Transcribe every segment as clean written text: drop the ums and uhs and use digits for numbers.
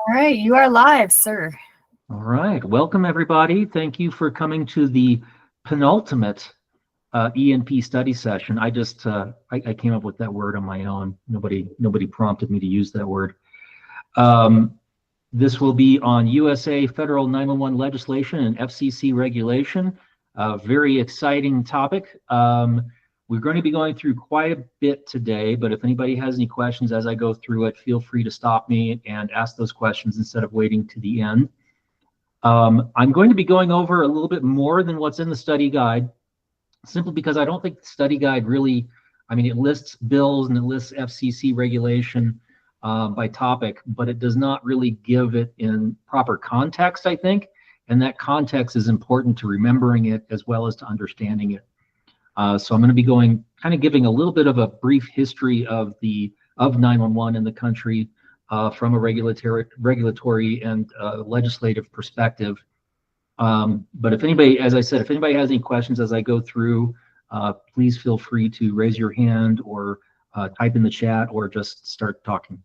All right, you are live, sir. All right, welcome everybody. Thank you for coming to the penultimate ENP study session. I came up with that word on my own. Nobody prompted me to use that word. This will be on USA federal 911 legislation and FCC regulation. Very exciting topic. We're going to be going through quite a bit today, but if anybody has any questions as I go through it, feel free to stop me and ask those questions instead of waiting to the end. I'm going to be going over a little bit more than what's in the study guide, simply because I don't think the study guide really, it lists bills and it lists FCC regulation by topic, but it does not really give it in proper context, I think, and that context is important to remembering it as well as to understanding it. So I'm going to be giving a little bit of a brief history of 911 in the country, from a regulatory and legislative perspective. But if anybody, as I said, if anybody has any questions as I go through, please feel free to raise your hand or type in the chat or just start talking.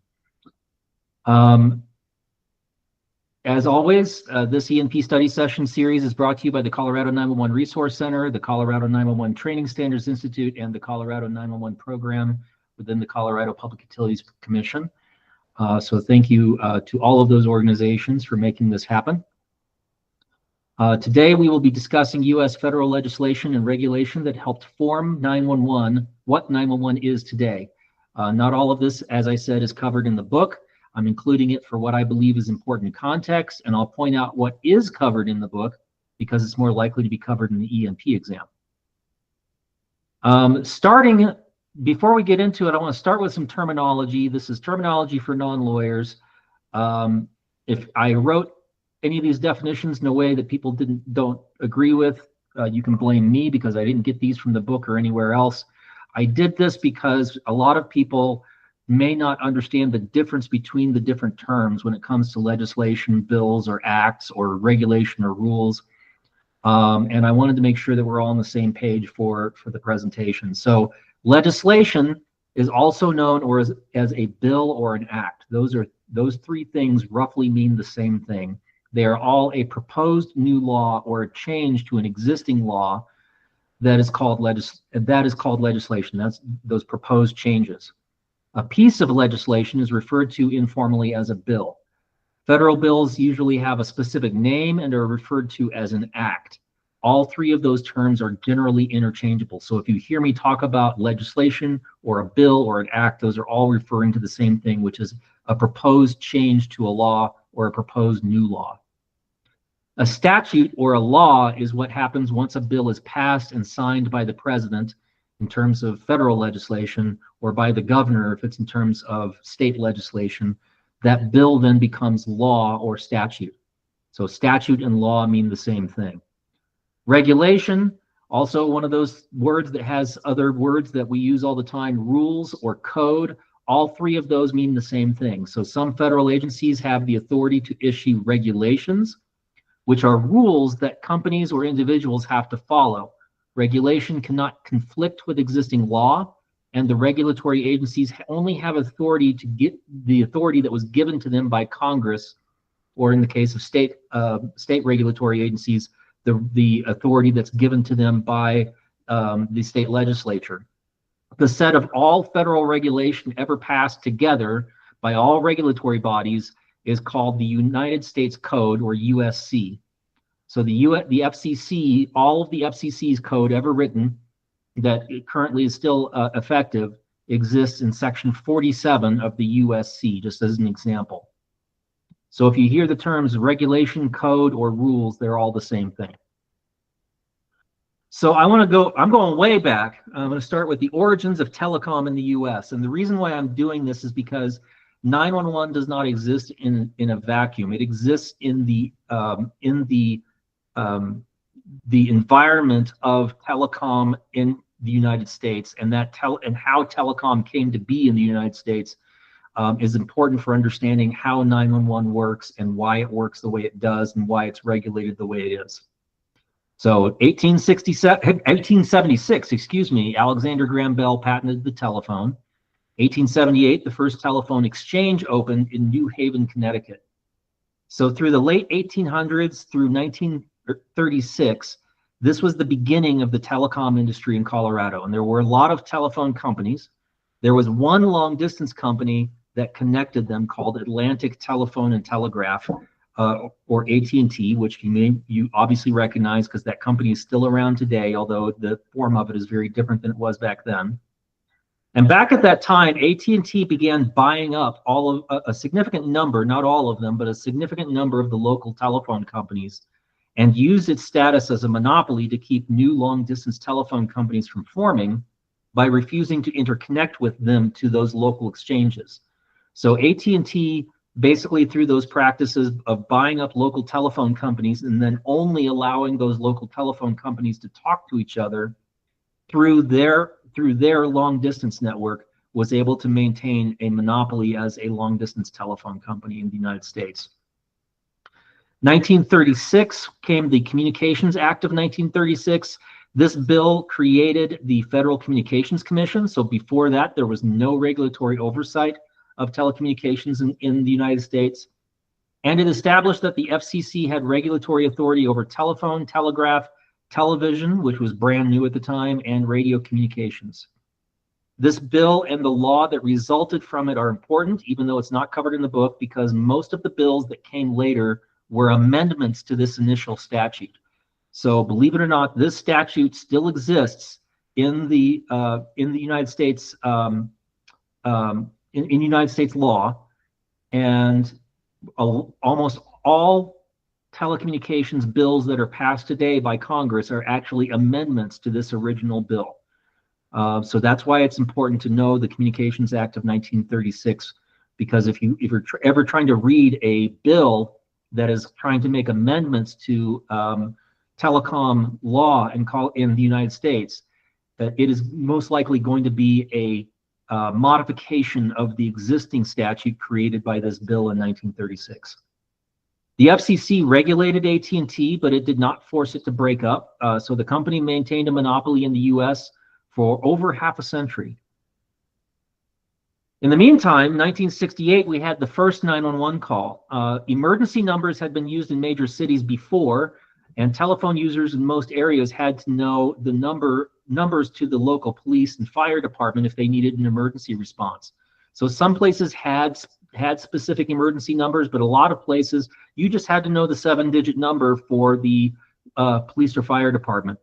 As always, this ENP study session series is brought to you by the Colorado 911 Resource Center, the Colorado 911 Training Standards Institute, and the Colorado 911 program within the Colorado Public Utilities Commission. So thank you to all of those organizations for making this happen. Today we will be discussing U.S. federal legislation and regulation that helped form 911, what 911 is today. Not all of this, as I said, is covered in the book. I'm including it for what I believe is important context, and I'll point out what is covered in the book because it's more likely to be covered in the ENP exam. Before we get into it, I want to start with some terminology. This is terminology for non-lawyers. If I wrote any of these definitions in a way that people don't agree with, you can blame me because I didn't get these from the book or anywhere else. I did this because a lot of people may not understand the difference between the different terms when it comes to legislation, bills, or acts, or regulation or rules. And I wanted to make sure that we're all on the same page for the presentation. So legislation is also known as a bill or an act. Those three things roughly mean the same thing. They are all a proposed new law or a change to an existing law that is called legislation. That's those proposed changes. A piece of legislation is referred to informally as a bill. Federal bills usually have a specific name and are referred to as an act. All three of those terms are generally interchangeable. So if you hear me talk about legislation or a bill or an act, those are all referring to the same thing, which is a proposed change to a law or a proposed new law. A statute or a law is what happens once a bill is passed and signed by the president in terms of federal legislation, or by the governor if it's in terms of state legislation. That bill then becomes law or statute. So statute and law mean the same thing. Regulation, also one of those words that has other words that we use all the time, rules or code. All three of those mean the same thing. So some federal agencies have the authority to issue regulations, which are rules that companies or individuals have to follow. Regulation cannot conflict with existing law, and the regulatory agencies only have authority to get the authority that was given to them by Congress, or in the case of state regulatory agencies, the authority that's given to them by the state legislature. The set of all federal regulation ever passed together by all regulatory bodies is called the United States Code, or USC. So the FCC, all of the FCC's code ever written that currently is still effective exists in section 47 of the USC, just as an example. So if you hear the terms regulation, code, or rules, they're all the same thing. So I'm going way back. I'm going to start with the origins of telecom in the US. And the reason why I'm doing this is because 911 does not exist in a vacuum. It exists in the environment of telecom in the United States, and how telecom came to be in the United States is important for understanding how 911 works and why it works the way it does and why it's regulated the way it is. So 1876, Alexander Graham Bell patented the telephone. 1878, the first telephone exchange opened in New Haven, Connecticut. So through the late 1800s through 1936, this was the beginning of the telecom industry in Colorado. And there were a lot of telephone companies. There was one long distance company that connected them called Atlantic Telephone and Telegraph, or AT&T, which you obviously recognize because that company is still around today, although the form of it is very different than it was back then. And back at that time, AT&T began buying up all of a significant number, not all of them, but a significant number of the local telephone companies, and used its status as a monopoly to keep new long-distance telephone companies from forming by refusing to interconnect with them to those local exchanges. So AT&T, basically through those practices of buying up local telephone companies and then only allowing those local telephone companies to talk to each other through their long distance network, was able to maintain a monopoly as a long distance telephone company in the United States. 1936 came the Communications Act of 1936. This bill created the Federal Communications Commission. So before that, there was no regulatory oversight of telecommunications in the United States. And it established that the FCC had regulatory authority over telephone, telegraph, television, which was brand new at the time, and radio communications. This bill and the law that resulted from it are important, even though it's not covered in the book, because most of the bills that came later were amendments to this initial statute. So believe it or not, this statute still exists in the United States in United States law, and almost all telecommunications bills that are passed today by Congress are actually amendments to this original bill. So that's why it's important to know the Communications Act of 1936, because if you're ever trying to read a bill that is trying to make amendments to telecom law in the United States, it is most likely going to be a modification of the existing statute created by this bill in 1936. The FCC regulated AT&T, but it did not force it to break up. So the company maintained a monopoly in the US for over half a century. In the meantime, 1968, we had the first 911 call. Emergency numbers had been used in major cities before, and telephone users in most areas had to know the numbers to the local police and fire department if they needed an emergency response. So some places had specific emergency numbers, but a lot of places you just had to know the 7-digit number for the police or fire department.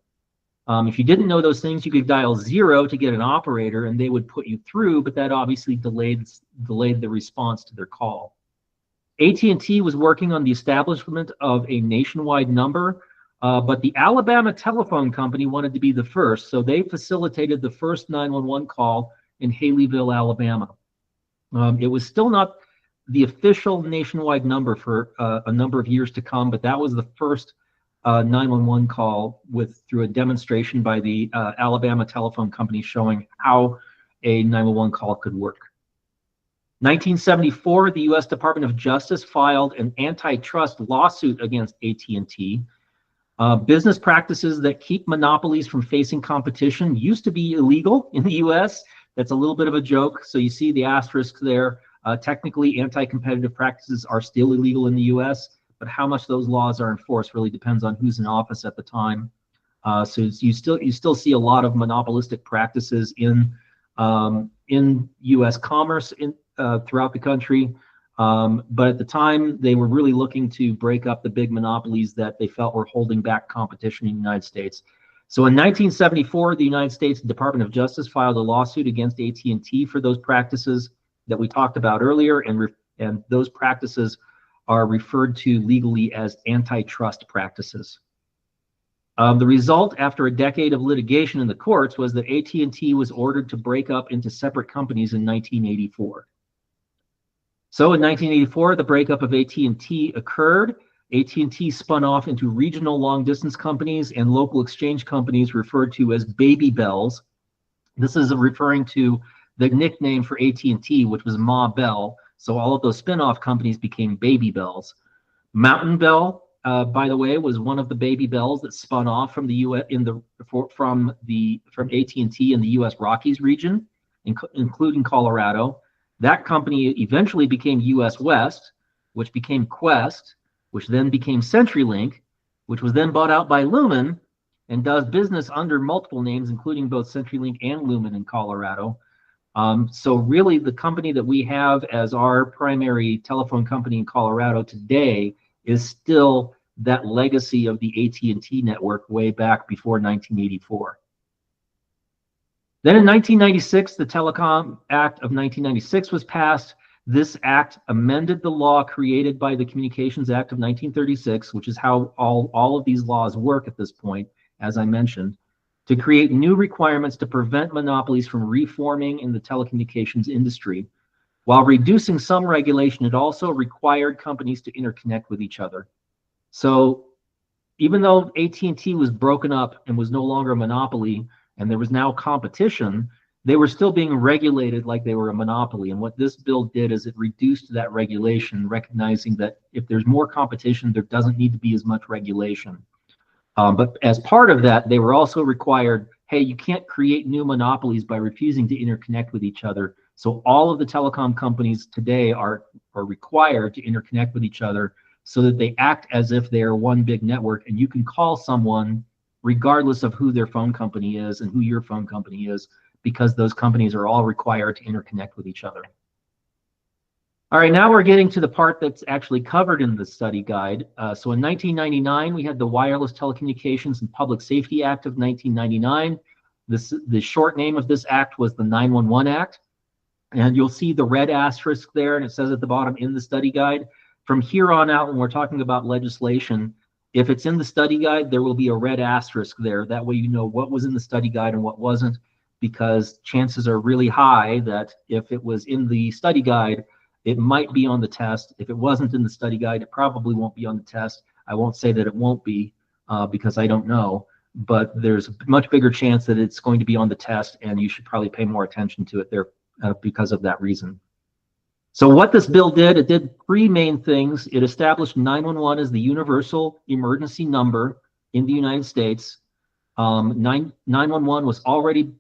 If you didn't know those things, you could dial 0 to get an operator and they would put you through, but that obviously delayed the response to their call. AT&T was working on the establishment of a nationwide number, but the Alabama Telephone Company wanted to be the first, so they facilitated the first 911 call in Haleyville, Alabama. It was still not the official nationwide number for a number of years to come, but that was the first 911 call through a demonstration by the Alabama Telephone Company showing how a 911 call could work. 1974, the U.S. Department of Justice filed an antitrust lawsuit against AT&T. Business practices that keep monopolies from facing competition used to be illegal in the U.S. That's a little bit of a joke. So you see the asterisk there. Technically, anti-competitive practices are still illegal in the U.S., but how much those laws are enforced really depends on who's in office at the time. So you still see a lot of monopolistic practices in U.S. commerce throughout the country. But at the time, they were really looking to break up the big monopolies that they felt were holding back competition in the United States. So in 1974, the United States Department of Justice filed a lawsuit against AT&T for those practices that we talked about earlier, and those practices are referred to legally as antitrust practices. The result, after a decade of litigation in the courts, was that AT&T was ordered to break up into separate companies in 1984. So in 1984, the breakup of AT&T occurred. AT&T spun off into regional long-distance companies and local exchange companies referred to as Baby Bells. This is referring to the nickname for AT&T, which was Ma Bell. So all of those spin-off companies became Baby Bells. Mountain Bell, by the way, was one of the Baby Bells that spun off from the U.S. from AT&T in the U.S. Rockies region, including Colorado. That company eventually became U.S. West, which became Quest, which then became CenturyLink, which was then bought out by Lumen and does business under multiple names, including both CenturyLink and Lumen in Colorado. So really the company that we have as our primary telephone company in Colorado today is still that legacy of the AT&T network way back before 1984. Then in 1996, the Telecom Act of 1996 was passed. This act amended the law created by the Communications Act of 1936, which is how all of these laws work at this point, as I mentioned, to create new requirements to prevent monopolies from reforming in the telecommunications industry. While reducing some regulation, it also required companies to interconnect with each other. So even though AT&T was broken up and was no longer a monopoly, and there was now competition, they were still being regulated like they were a monopoly. And what this bill did is it reduced that regulation, recognizing that if there's more competition, there doesn't need to be as much regulation. But as part of that, they were also required, hey, you can't create new monopolies by refusing to interconnect with each other. So all of the telecom companies today are required to interconnect with each other so that they act as if they are one big network, and you can call someone regardless of who their phone company is and who your phone company is, because those companies are all required to interconnect with each other. All right, now we're getting to the part that's actually covered in the study guide. So in 1999, we had the Wireless Telecommunications and Public Safety Act of 1999. The short name of this act was the 911 Act. And you'll see the red asterisk there, and it says at the bottom in the study guide. From here on out, when we're talking about legislation, if it's in the study guide, there will be a red asterisk there. That way you know what was in the study guide and what wasn't, because chances are really high that if it was in the study guide, it might be on the test. If it wasn't in the study guide, it probably won't be on the test. I won't say that it won't be because I don't know, but there's a much bigger chance that it's going to be on the test, and you should probably pay more attention to it there because of that reason. So what this bill did, it did three main things. It established 911 as the universal emergency number in the United States. 911 was already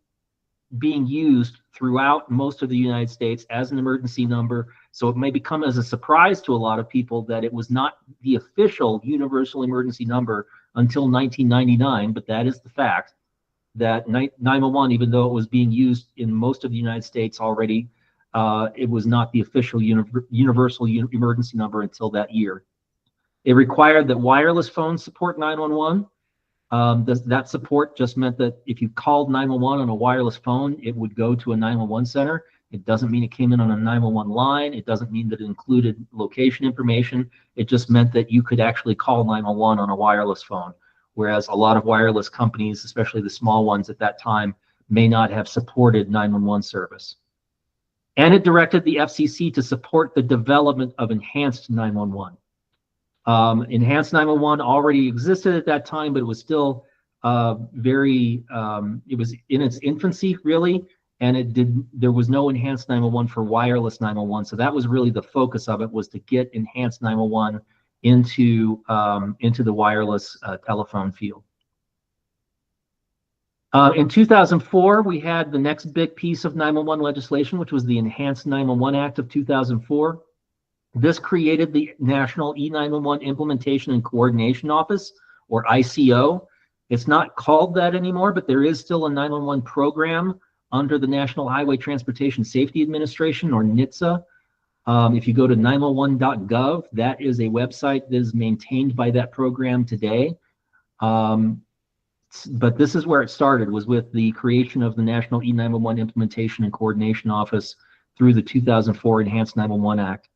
being used throughout most of the United States as an emergency number. So it may become as a surprise to a lot of people that it was not the official universal emergency number until 1999, but that is the fact that 911, even though it was being used in most of the United States already, it was not the official universal emergency number until that year. It required that wireless phones support 911. That support just meant that if you called 911 on a wireless phone, it would go to a 911 center. It doesn't mean it came in on a 911 line. It doesn't mean that it included location information. It just meant that you could actually call 911 on a wireless phone, whereas a lot of wireless companies, especially the small ones at that time, may not have supported 911 service. And it directed the FCC to support the development of enhanced 911. Enhanced 911 already existed at that time, but it was still it was in its infancy, really, and there was no enhanced 911 for wireless 911. So that was really the focus of it, was to get enhanced 911 into the wireless telephone field. In 2004, we had the next big piece of 911 legislation, which was the Enhanced 911 Act of 2004. This created the National E911 Implementation and Coordination Office, or ICO. It's not called that anymore, but there is still a 911 program under the National Highway Transportation Safety Administration, or NHTSA. If you go to 911.gov, that is a website that is maintained by that program today. But this is where it started, was with the creation of the National E911 Implementation and Coordination Office through the 2004 Enhanced 911 Act.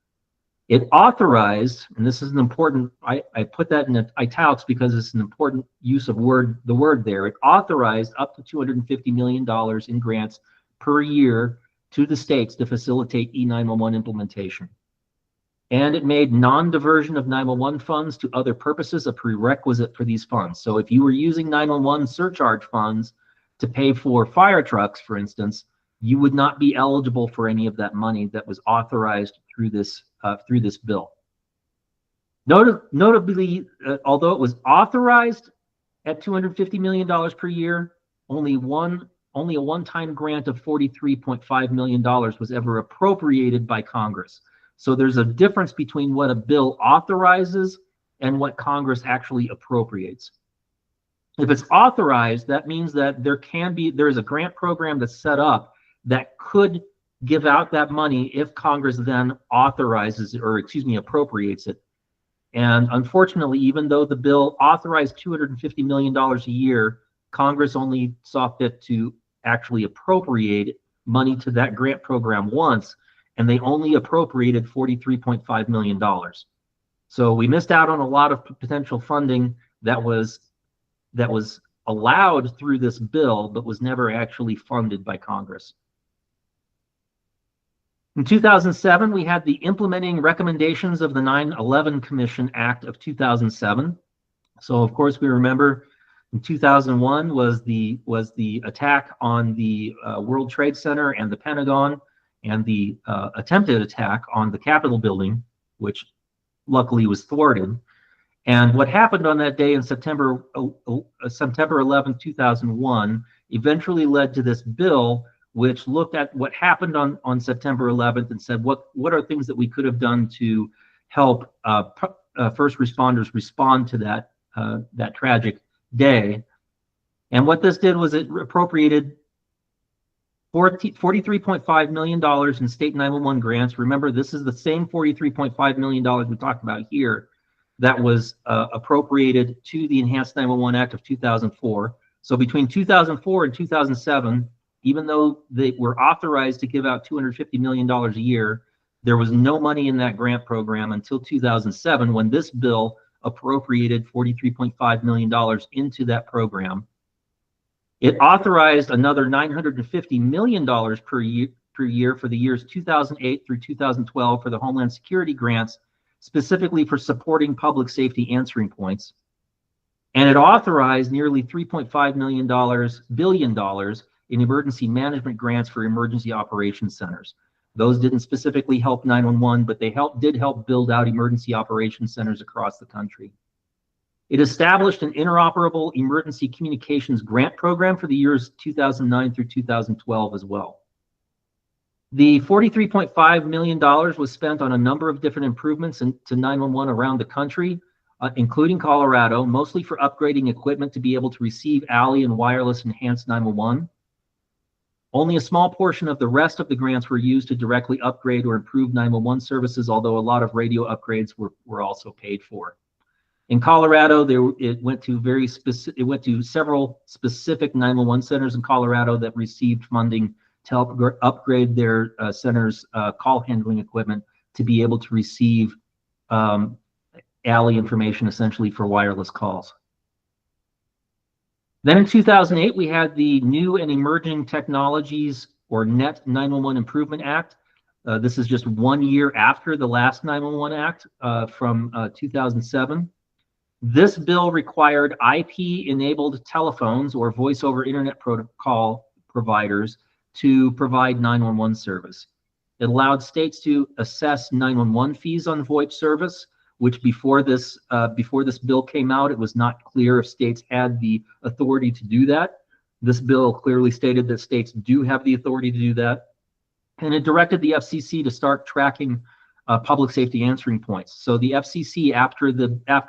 It authorized, and this is an important, I put that in italics because it's an important use of the word there. It authorized up to $250 million in grants per year to the states to facilitate E911 implementation. And it made non-diversion of 911 funds to other purposes a prerequisite for these funds. So if you were using 911 surcharge funds to pay for fire trucks, for instance, you would not be eligible for any of that money that was authorized through this bill. Notably, although it was authorized at $250 million per year, only a one-time grant of $43.5 million was ever appropriated by Congress. So there's a difference between what a bill authorizes and what Congress actually appropriates. If it's authorized, that means that there is a grant program that's set up that could give out that money if Congress then authorizes it, or excuse me, appropriates it. And unfortunately, even though the bill authorized $250 million a year, Congress only saw fit to actually appropriate money to that grant program once, and they only appropriated $43.5 million. So we missed out on a lot of potential funding that was allowed through this bill, but was never actually funded by Congress. In 2007, we had the implementing recommendations of the 9/11 Commission Act of 2007. So of course we remember in 2001 was the attack on the World Trade Center and the Pentagon, and the attempted attack on the Capitol building, which luckily was thwarted. And what happened on that day in September 11, 2001, eventually led to this bill, which looked at what happened on September 11th and said, what are things that we could have done to help first responders respond to that tragic day. And what this did was it appropriated $43.5 million in state 911 grants. Remember, this is the same $43.5 million we talked about here that was appropriated to the Enhanced 911 Act of 2004. So between 2004 and 2007, even though they were authorized to give out $250 million a year, there was no money in that grant program until 2007, when this bill appropriated $43.5 million into that program. It authorized another $950 million per year for the years 2008 through 2012 for the Homeland Security grants, specifically for supporting public safety answering points. And it authorized nearly $3.5 billion in emergency management grants for emergency operations centers. Those didn't specifically help 911, but they did help build out emergency operations centers across the country. It established an interoperable emergency communications grant program for the years 2009 through 2012 as well. The $43.5 million was spent on a number of different improvements to 911 around the country, including Colorado, mostly for upgrading equipment to be able to receive ALI and wireless enhanced 911. Only a small portion of the rest of the grants were used to directly upgrade or improve 911 services, although a lot of radio upgrades were also paid for. In Colorado, it went to several specific 911 centers in Colorado that received funding to help upgrade their centers' call handling equipment to be able to receive ALI information essentially for wireless calls. Then in 2008, we had the New and Emerging Technologies, or NET 911 Improvement Act. This is just 1 year after the last 911 Act from 2007. This bill required IP-enabled telephones or voice over internet protocol providers to provide 911 service. It allowed states to assess 911 fees on VoIP service, which before this bill came out, it was not clear if states had the authority to do that. This bill clearly stated that states do have the authority to do that. And it directed the FCC to start tracking public safety answering points. So the FCC, after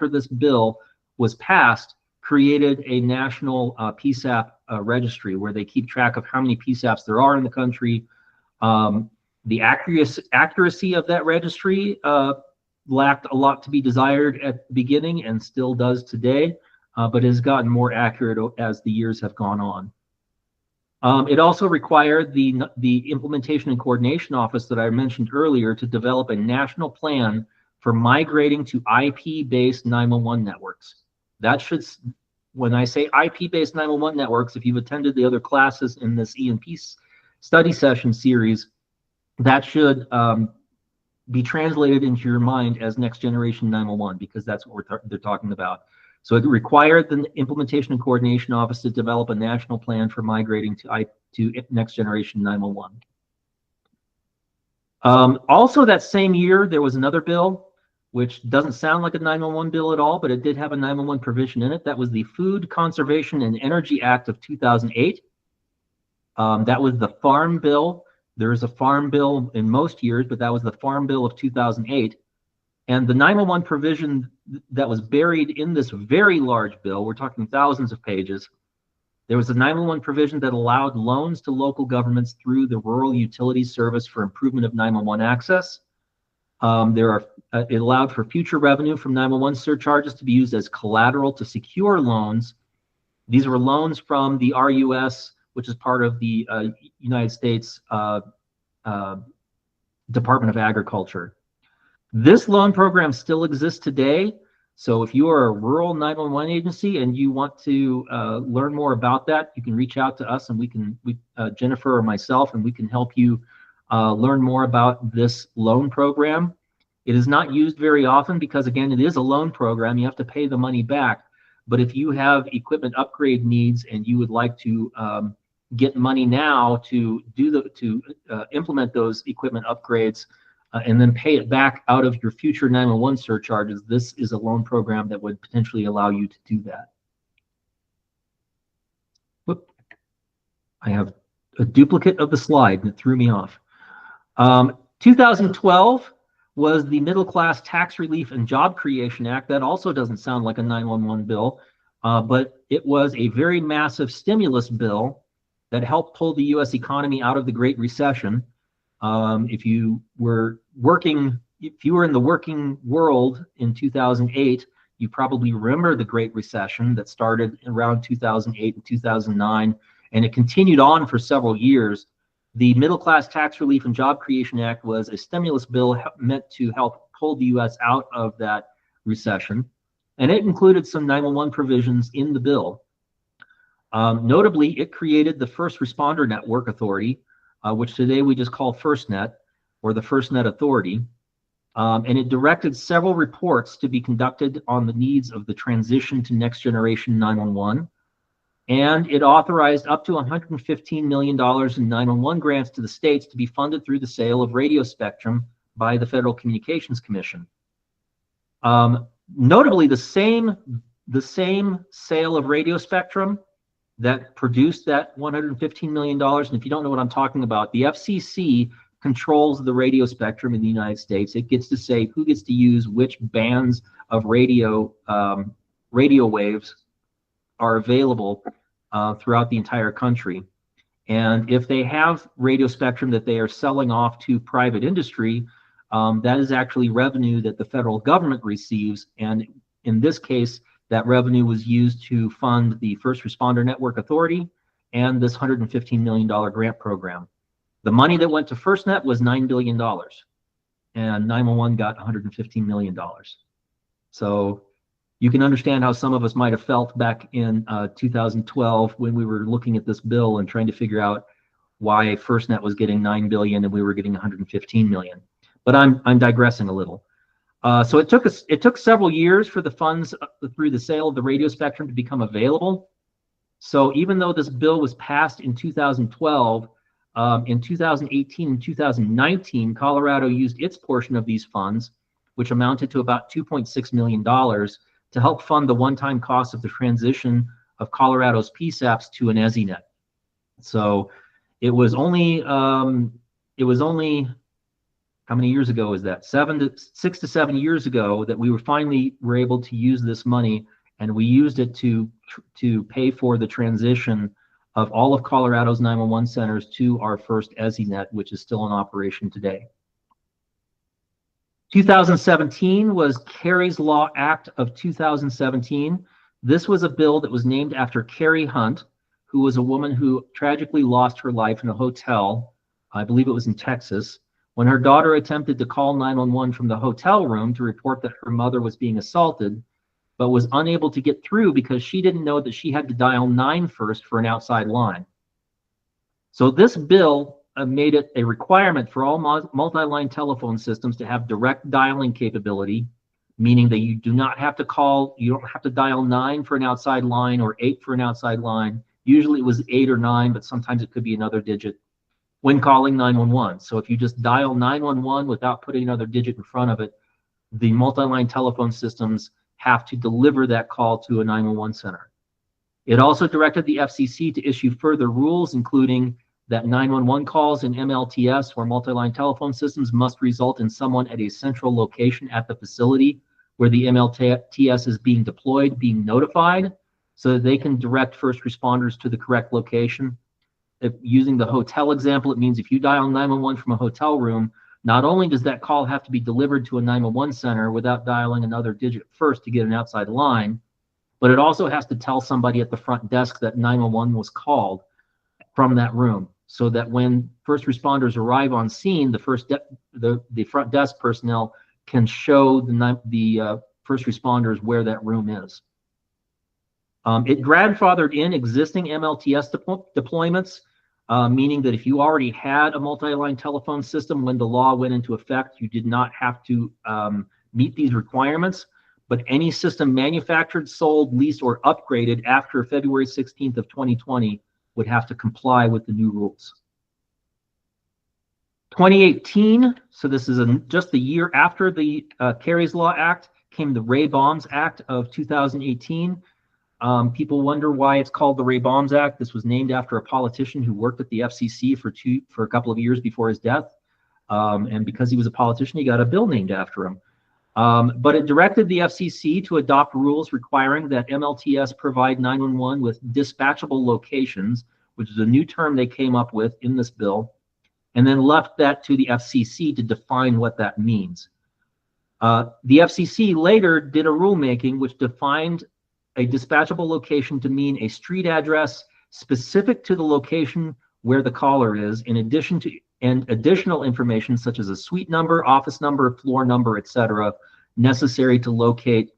this bill was passed, created a national PSAP registry where they keep track of how many PSAPs there are in the country. The accuracy of that registry lacked a lot to be desired at the beginning and still does today, but has gotten more accurate as the years have gone on. It also required the Implementation and Coordination Office that I mentioned earlier to develop a national plan for migrating to IP-based 911 networks. That should, when I say IP-based 911 networks, if you've attended the other classes in this ENP study session series, that should be translated into your mind as next generation 911, because that's what they're talking about. So it required the Implementation and Coordination Office to develop a national plan for migrating to next generation 911. Also that same year, there was another bill, which doesn't sound like a 911 bill at all, but it did have a 911 provision in it. That was the Food Conservation and Energy Act of 2008. That was the Farm Bill. There is a farm bill in most years, but that was the Farm Bill of 2008. And the 911 provision that was buried in this very large bill, we're talking thousands of pages, there was a 911 provision that allowed loans to local governments through the Rural Utilities Service for improvement of 911 access. It allowed for future revenue from 911 surcharges to be used as collateral to secure loans. These were loans from the RUS, which is part of the United States Department of Agriculture. This loan program still exists today. So if you are a rural 911 agency and you want to learn more about that, you can reach out to us, and Jennifer or myself, and we can help you learn more about this loan program. It is not used very often because, again, it is a loan program. You have to pay the money back. But if you have equipment upgrade needs and you would like to get money now to implement those equipment upgrades and then pay it back out of your future 911 surcharges, this is a loan program that would potentially allow you to do that. Whoop. I have a duplicate of the slide and it threw me off. 2012 was the Middle Class Tax Relief and Job Creation Act. That also doesn't sound like a 911 bill, but it was a very massive stimulus bill that helped pull the U.S. economy out of the Great Recession. If you were in the working world in 2008, you probably remember the Great Recession that started around 2008 and 2009, and it continued on for several years. The Middle Class Tax Relief and Job Creation Act was a stimulus bill meant to help pull the U.S. out of that recession, and it included some 911 provisions in the bill. Notably, it created the First Responder Network Authority, which today we just call FirstNet, or the FirstNet Authority, and it directed several reports to be conducted on the needs of the transition to next generation 911. And it authorized up to $115 million in 911 grants to the states to be funded through the sale of radio spectrum by the Federal Communications Commission. Notably, the same sale of radio spectrum that produced that $115 million, and if you don't know what I'm talking about, the FCC controls the radio spectrum in the United States. It gets to say who gets to use which bands of radio waves are available throughout the entire country. And if they have radio spectrum that they are selling off to private industry, that is actually revenue that the federal government receives. And in this case, that revenue was used to fund the First Responder Network Authority and this $115 million grant program. The money that went to FirstNet was $9 billion, and 911 got $115 million. So you can understand how some of us might have felt back in 2012 when we were looking at this bill and trying to figure out why FirstNet was getting $9 billion and we were getting $115 million. But I'm digressing a little. So it took several years for the funds through the sale of the radio spectrum to become available. So even though this bill was passed in 2012, in 2018 and 2019, Colorado used its portion of these funds, which amounted to about $2.6 million, to help fund the one-time cost of the transition of Colorado's PSAPs to an EZNet. So it was only how many years ago is that? 6 to 7 years ago that we were able to use this money, and we used it to pay for the transition of all of Colorado's 911 centers to our first EZNet, which is still in operation today. 2017 was Carey's Law Act of 2017. This was a bill that was named after Carey Hunt, who was a woman who tragically lost her life in a hotel, I believe it was in Texas, when her daughter attempted to call 911 from the hotel room to report that her mother was being assaulted, but was unable to get through because she didn't know that she had to dial 9 first for an outside line. So this bill made it a requirement for all multi-line telephone systems to have direct dialing capability, meaning that you do not have to call, you don't have to dial 9 for an outside line or 8 for an outside line. Usually it was 8 or 9, but sometimes it could be another digit when calling 911. So if you just dial 911 without putting another digit in front of it, the multi-line telephone systems have to deliver that call to a 911 center. It also directed the FCC to issue further rules, including that 911 calls in MLTS, or multi-line telephone systems, must result in someone at a central location at the facility where the MLTS is being deployed, being notified, so that they can direct first responders to the correct location. If using the hotel example, it means if you dial 911 from a hotel room, not only does that call have to be delivered to a 911 center without dialing another digit first to get an outside line, but it also has to tell somebody at the front desk that 911 was called from that room, so that when first responders arrive on scene, the front desk personnel can show the first responders where that room is. It grandfathered in existing MLTS deployments, meaning that if you already had a multi-line telephone system when the law went into effect, you did not have to meet these requirements. But any system manufactured, sold, leased, or upgraded after February 16th of 2020 would have to comply with the new rules. 2018, so this is just the year after the Carey's Law Act, came the Ray-Bombs Act of 2018. People wonder why it's called the Ray-Bombs Act. This was named after a politician who worked at the FCC for a couple of years before his death. And because he was a politician, he got a bill named after him. But it directed the FCC to adopt rules requiring that MLTS provide 911 with dispatchable locations, which is a new term they came up with in this bill, and then left that to the FCC to define what that means. The FCC later did a rulemaking which defined a dispatchable location to mean a street address specific to the location where the caller is, in addition to additional information such as a suite number, office number, floor number, etc., necessary to locate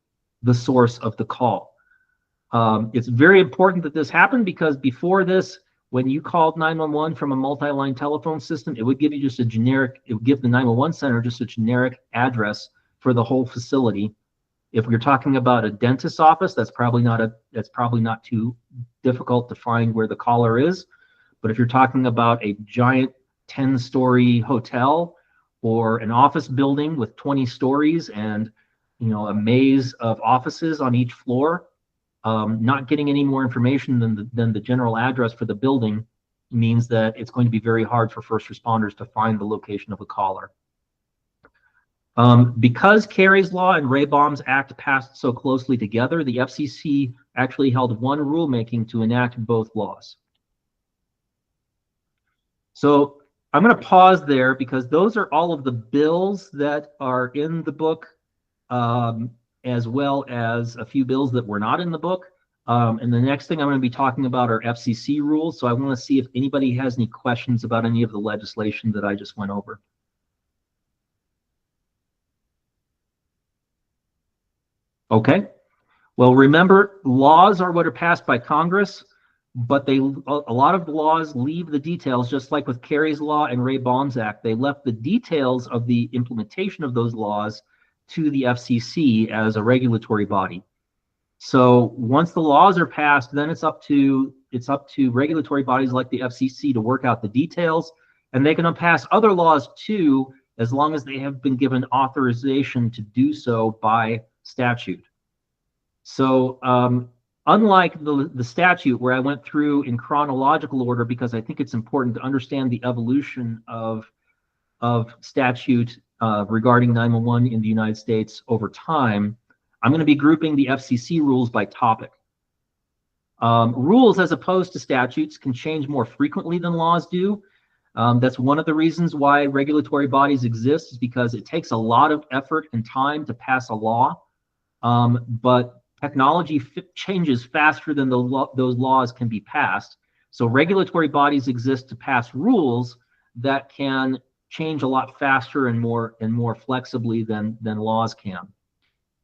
the source of the call. It's very important that this happened, because before this, when you called 911 from a multi-line telephone system, it would give you just a generic, it would give the 911 center just a generic address for the whole facility. If you're talking about a dentist's office, that's probably not too difficult to find where the caller is. But if you're talking about a giant 10-story hotel or an office building with 20 stories and a maze of offices on each floor, not getting any more information than the general address for the building means that it's going to be very hard for first responders to find the location of a caller. Because Carey's Law and Ray-Bombs Act passed so closely together, the FCC actually held one rulemaking to enact both laws. So I'm going to pause there, because those are all of the bills that are in the book, as well as a few bills that were not in the book. And the next thing I'm going to be talking about are FCC rules. So I want to see if anybody has any questions about any of the legislation that I just went over. Okay. Well, remember, laws are what are passed by Congress, but a lot of laws leave the details, just like with Carey's Law and Ray-Bombs Act. They left the details of the implementation of those laws to the FCC as a regulatory body. So once the laws are passed, then it's up to regulatory bodies like the FCC to work out the details, and they can pass other laws too, as long as they have been given authorization to do so by statute. So unlike the statute, where I went through in chronological order, because I think it's important to understand the evolution of statute regarding 911 in the United States over time, I'm going to be grouping the FCC rules by topic. Rules, as opposed to statutes, can change more frequently than laws do. That's one of the reasons why regulatory bodies exist, is because it takes a lot of effort and time to pass a law. But technology changes faster than those laws can be passed. So regulatory bodies exist to pass rules that can change a lot faster and more flexibly than laws can.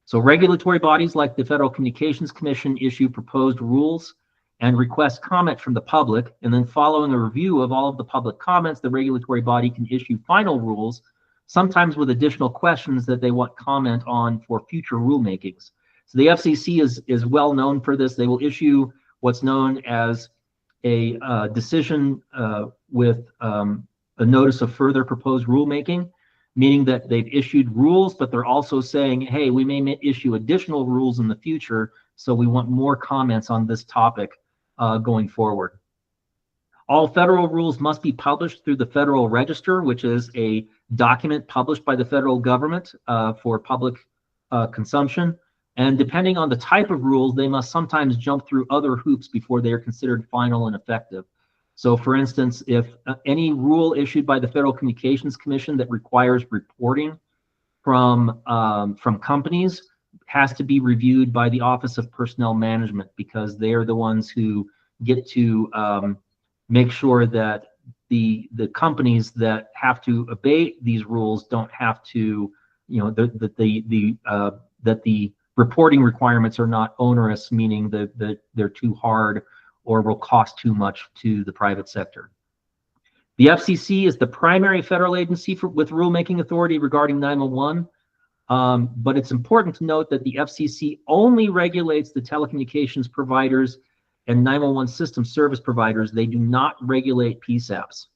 So regulatory bodies like the Federal Communications Commission issue proposed rules and request comment from the public, and then following a review of all of the public comments, the regulatory body can issue final rules, sometimes with additional questions that they want comment on for future rulemakings. So the FCC is well known for this. They will issue what's known as a decision with a notice of further proposed rulemaking, meaning that they've issued rules, but they're also saying, hey, we may issue additional rules in the future, so we want more comments on this topic going forward. All federal rules must be published through the Federal Register, which is a document published by the federal government for public consumption. And depending on the type of rules, they must sometimes jump through other hoops before they are considered final and effective. So for instance, if any rule issued by the Federal Communications Commission that requires reporting from companies has to be reviewed by the Office of Personnel Management, because they're the ones who get to make sure that the companies that have to obey these rules don't have to, that the reporting requirements are not onerous, meaning that they're too hard or will cost too much to the private sector. The FCC is the primary federal agency with rulemaking authority regarding 911, but it's important to note that the FCC only regulates the telecommunications providers and 911 system service providers. They do not regulate PSAPs.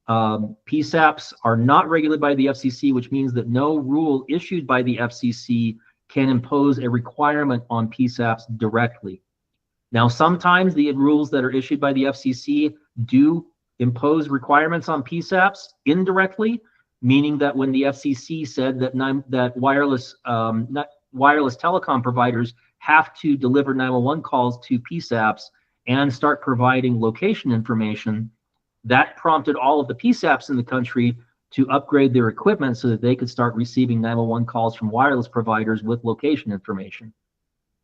PSAPs are not regulated by the FCC, which means that no rule issued by the FCC can impose a requirement on PSAPs directly. Now, sometimes the rules that are issued by the FCC do impose requirements on PSAPs indirectly, meaning that when the FCC said that wireless telecom providers have to deliver 911 calls to PSAPs and start providing location information, that prompted all of the PSAPs in the country to upgrade their equipment so that they could start receiving 911 calls from wireless providers with location information.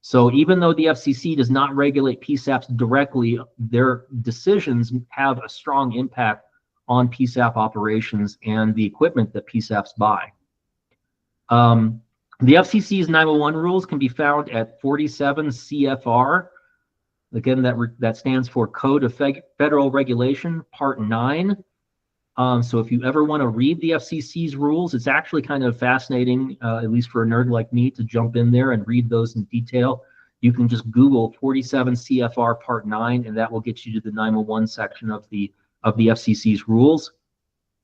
So even though the FCC does not regulate PSAPs directly, their decisions have a strong impact on PSAP operations and the equipment that PSAPs buy. The FCC's 911 rules can be found at 47 CFR. Again, that stands for Code of Federal Regulation, Part 9. So if you ever want to read the FCC's rules, it's actually kind of fascinating, at least for a nerd like me, to jump in there and read those in detail. You can just Google 47 CFR Part 9, and that will get you to the 911 section of the FCC's rules.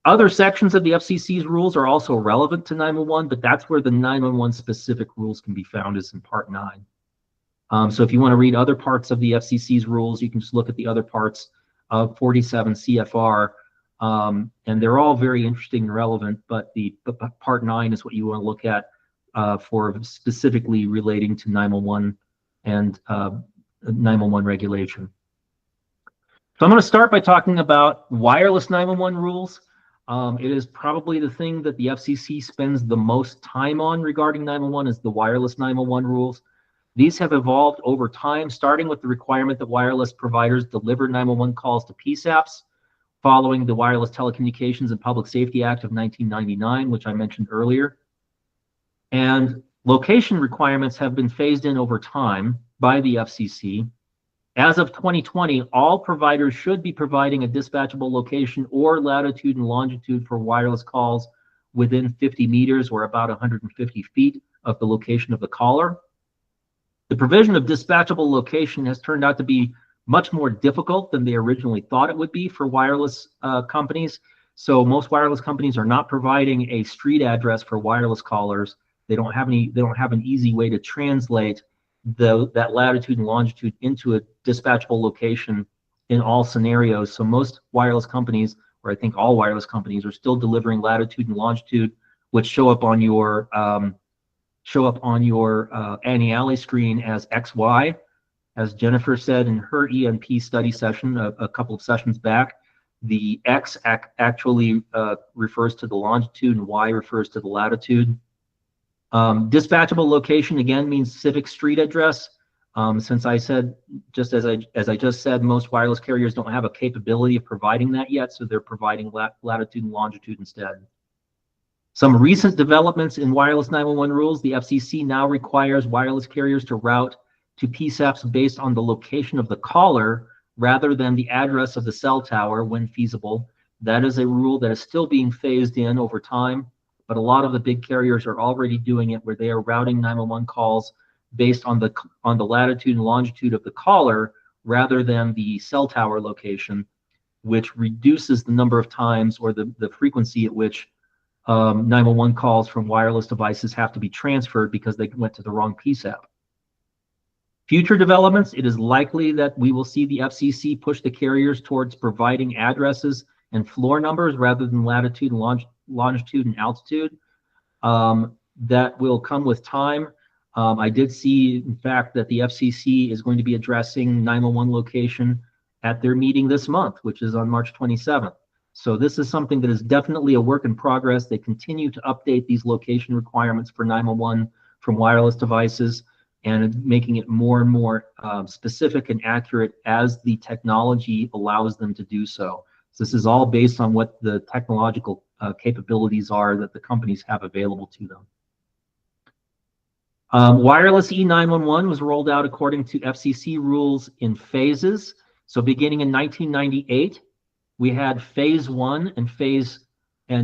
Other sections of the FCC's rules are also relevant to 911, but that's where the 911 specific rules can be found, is in Part 9. So if you want to read other parts of the FCC's rules, you can just look at the other parts of 47 CFR, and they're all very interesting and relevant, but Part 9 is what you want to look at for specifically relating to 911 and 911 regulation. So I'm going to start by talking about wireless 911 rules. It is probably the thing that the FCC spends the most time on regarding 911 is the wireless 911 rules. These have evolved over time, starting with the requirement that wireless providers deliver 911 calls to PSAPs, following the Wireless Telecommunications and Public Safety Act of 1999, which I mentioned earlier. And location requirements have been phased in over time by the FCC. As of 2020, all providers should be providing a dispatchable location or latitude and longitude for wireless calls within 50 meters or about 150 feet of the location of the caller. The provision of dispatchable location has turned out to be much more difficult than they originally thought it would be for wireless companies. So most wireless companies are not providing a street address for wireless callers. They don't have an easy way to translate that latitude and longitude into a dispatchable location in all scenarios. So most wireless companies, or I think all wireless companies, are still delivering latitude and longitude, which show up on your Annie Alley screen as XY. As Jennifer said in her ENP study session a couple of sessions back, the X actually refers to the longitude and Y refers to the latitude. Dispatchable location again means civic street address. Since I said, just as I just said, most wireless carriers don't have a capability of providing that yet, so they're providing latitude and longitude instead. Some recent developments in wireless 911 rules: the FCC now requires wireless carriers to route to PSAPs based on the location of the caller rather than the address of the cell tower when feasible. That is a rule that is still being phased in over time, but a lot of the big carriers are already doing it, where they are routing 911 calls based on the latitude and longitude of the caller rather than the cell tower location, which reduces the number of times or the frequency at which 911 calls from wireless devices have to be transferred because they went to the wrong PSAP. Future developments, it is likely that we will see the FCC push the carriers towards providing addresses and floor numbers rather than latitude and longitude and altitude. That will come with time. I did see, in fact, that the FCC is going to be addressing 911 location at their meeting this month, which is on March 27th. So this is something that is definitely a work in progress. They continue to update these location requirements for 911 from wireless devices and making it more and more specific and accurate as the technology allows them to do so. So this is all based on what the technological capabilities are that the companies have available to them. Wireless E911 was rolled out according to FCC rules in phases. So beginning in 1998, we had phase 1 and phase 2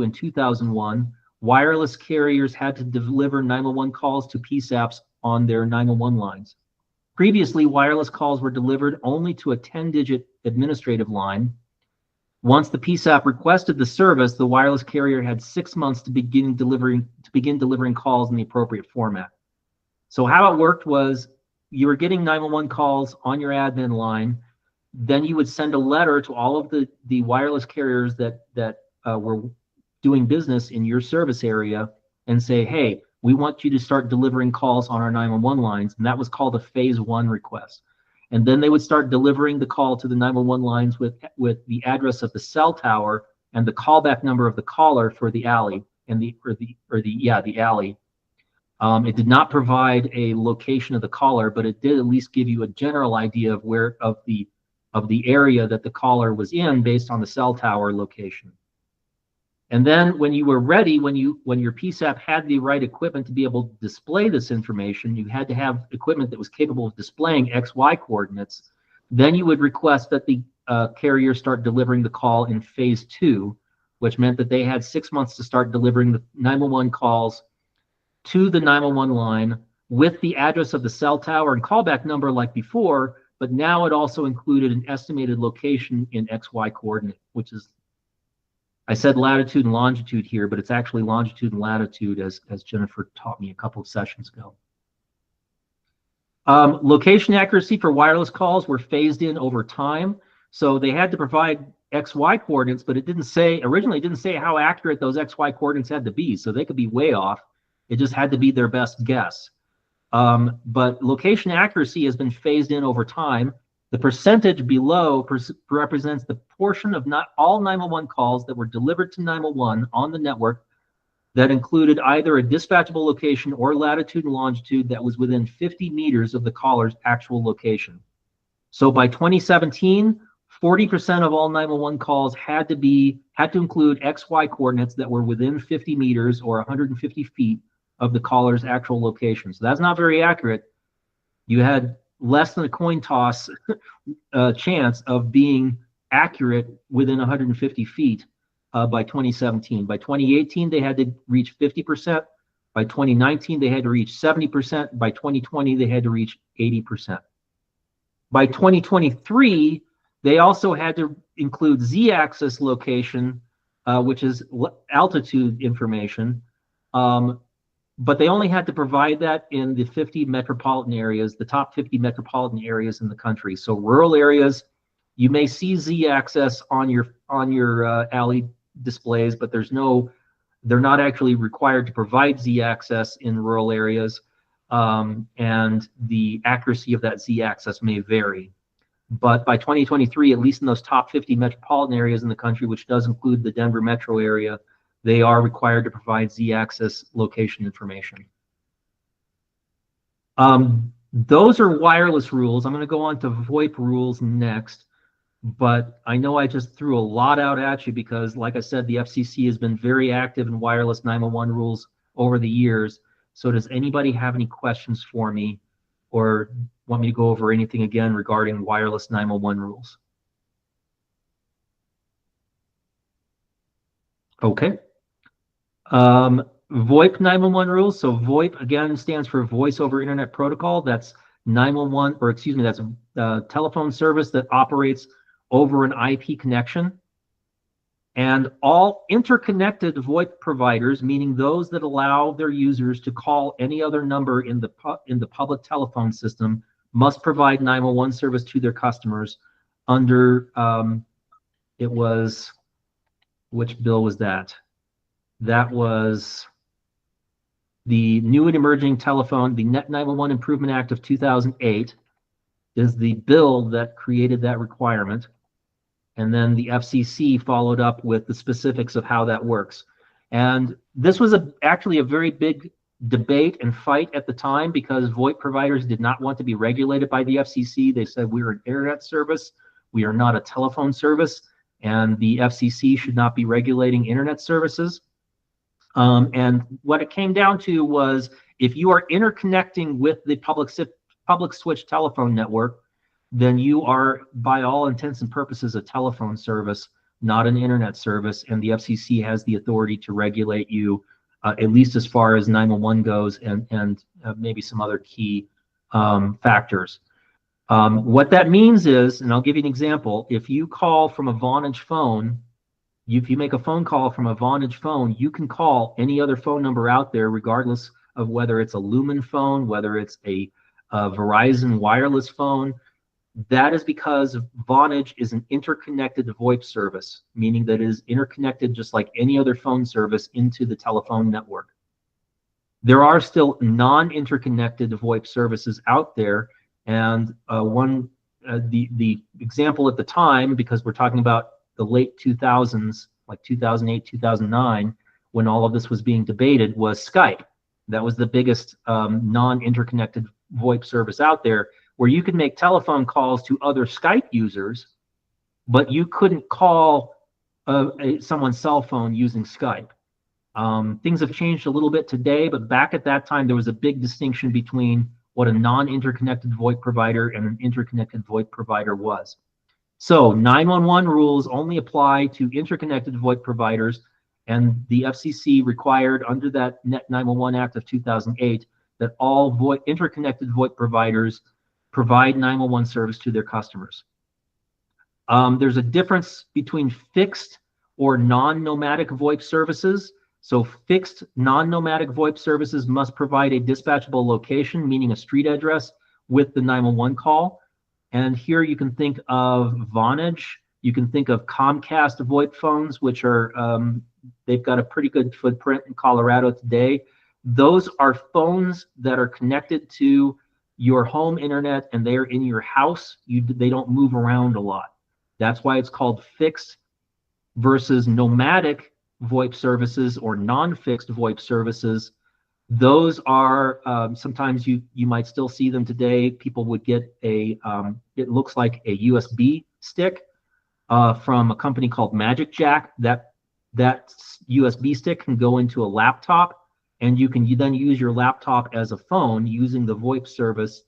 in 2001. Wireless carriers had to deliver 911 calls to PSAPs on their 911 lines. Previously, wireless calls were delivered only to a 10-digit administrative line. Once the PSAP requested the service, the wireless carrier had 6 months to begin delivering calls in the appropriate format. So how it worked was you were getting 911 calls on your admin line. Then you would send a letter to all of the wireless carriers that were doing business in your service area and say, hey, we want you to start delivering calls on our 911 lines. And that was called a phase 1 request. And then they would start delivering the call to the 911 lines with the address of the cell tower and the callback number of the caller for the alley and the alley. It did not provide a location of the caller, but it did at least give you a general idea of where of the area that the caller was in based on the cell tower location. And then when you were ready, when your PSAP had the right equipment to be able to display this information, you had to have equipment that was capable of displaying XY coordinates. Then you would request that the carrier start delivering the call in phase 2, which meant that they had 6 months to start delivering the 911 calls to the 911 line with the address of the cell tower and callback number like before, but now it also included an estimated location in XY coordinate, which is, I said latitude and longitude here, but it's actually longitude and latitude as Jennifer taught me a couple of sessions ago. Location accuracy for wireless calls were phased in over time. So they had to provide XY coordinates, but originally it didn't say how accurate those XY coordinates had to be. So they could be way off. It just had to be their best guess. But location accuracy has been phased in over time. The percentage below represents the portion of not all 911 calls that were delivered to 911 on the network that included either a dispatchable location or latitude and longitude that was within 50 meters of the caller's actual location. So by 2017, 40% of all 911 calls had to include XY coordinates that were within 50 meters or 150 feet of the caller's actual location. So that's not very accurate. You had less than a coin toss chance of being accurate within 150 feet by 2017. By 2018, they had to reach 50%. By 2019, they had to reach 70%. By 2020, they had to reach 80%. By 2023, they also had to include Z-axis location, which is altitude information. But they only had to provide that in the 50 metropolitan areas, the top 50 metropolitan areas in the country. So rural areas, you may see Z-axis on your alley displays, but they're not actually required to provide Z-axis in rural areas, and the accuracy of that Z-axis may vary. But by 2023, at least in those top 50 metropolitan areas in the country, which does include the Denver metro area, they are required to provide Z-axis location information. Those are wireless rules. I'm going to go on to VoIP rules next, but I know I just threw a lot out at you because, like I said, the FCC has been very active in wireless 911 rules over the years. So does anybody have any questions for me or want me to go over anything again regarding wireless 911 rules? Okay. VoIP 911 rules. So VoIP again stands for Voice over Internet Protocol. That's 911, or excuse me, that's a telephone service that operates over an IP connection. And all interconnected VoIP providers, meaning those that allow their users to call any other number in the public telephone system, must provide 911 service to their customers under, it was, which bill was that? That was the New and Emerging Telephone, the Net 911 Improvement Act of 2008 is the bill that created that requirement. And then the FCC followed up with the specifics of how that works. And this was actually a very big debate and fight at the time because VoIP providers did not want to be regulated by the FCC. They said we're an internet service, we are not a telephone service, and the FCC should not be regulating internet services. And what it came down to was if you are interconnecting with the public switch telephone network, then you are, by all intents and purposes, a telephone service, not an internet service, and the FCC has the authority to regulate you, at least as far as 911 goes, and maybe some other key factors. What that means is, and I'll give you an example, if you call from a Vonage phone, if you make a phone call from a Vonage phone, you can call any other phone number out there, regardless of whether it's a Lumen phone, whether it's a Verizon wireless phone. That is because Vonage is an interconnected VoIP service, meaning that it is interconnected just like any other phone service into the telephone network. There are still non-interconnected VoIP services out there, and the example at the time, because we're talking about the late 2000s, like 2008, 2009, when all of this was being debated, was Skype. That was the biggest non-interconnected VoIP service out there, where you could make telephone calls to other Skype users, but you couldn't call someone's cell phone using Skype. Things have changed a little bit today, but back at that time, there was a big distinction between what a non-interconnected VoIP provider and an interconnected VoIP provider was. So 911 rules only apply to interconnected VoIP providers, and the FCC required under that Net 911 Act of 2008 that all interconnected VoIP providers provide 911 service to their customers. There's a difference between fixed or non-nomadic VoIP services. So fixed non-nomadic VoIP services must provide a dispatchable location, meaning a street address, with the 911 call. And here you can think of Vonage. You can think of Comcast VoIP phones, which are, they've got a pretty good footprint in Colorado today. Those are phones that are connected to your home internet, and they're in your house. They don't move around a lot. That's why it's called fixed versus nomadic VoIP services or non-fixed VoIP services. Those are sometimes you might still see them today. People would get a it looks like a USB stick from a company called Magic Jack. That USB stick can go into a laptop, and you can then use your laptop as a phone using the VoIP service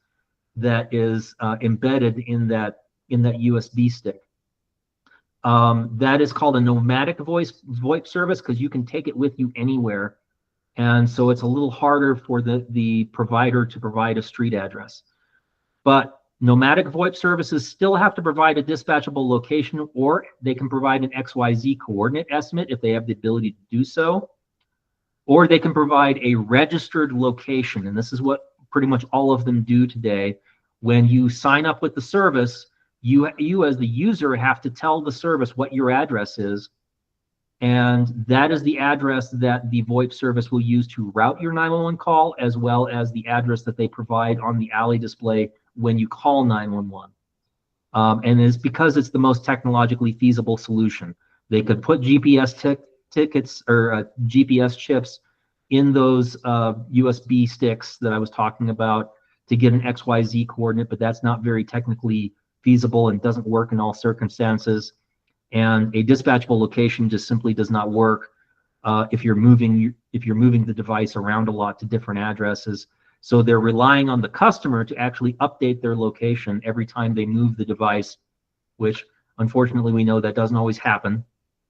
that is embedded in that USB stick. That is called a nomadic VoIP service because you can take it with you anywhere, and so it's a little harder for the provider to provide a street address. But nomadic VoIP services still have to provide a dispatchable location, or they can provide an XYZ coordinate estimate if they have the ability to do so. Or they can provide a registered location, and this is what pretty much all of them do today. When you sign up with the service, you as the user have to tell the service what your address is, and that is the address that the VoIP service will use to route your 911 call, as well as the address that they provide on the alley display when you call 911. And it's because it's the most technologically feasible solution. They could put GPS tickets or GPS chips in those USB sticks that I was talking about to get an XYZ coordinate, but that's not very technically feasible and doesn't work in all circumstances. And a dispatchable location just simply does not work if you're moving the device around a lot to different addresses. So they're relying on the customer to actually update their location every time they move the device, which unfortunately we know that doesn't always happen.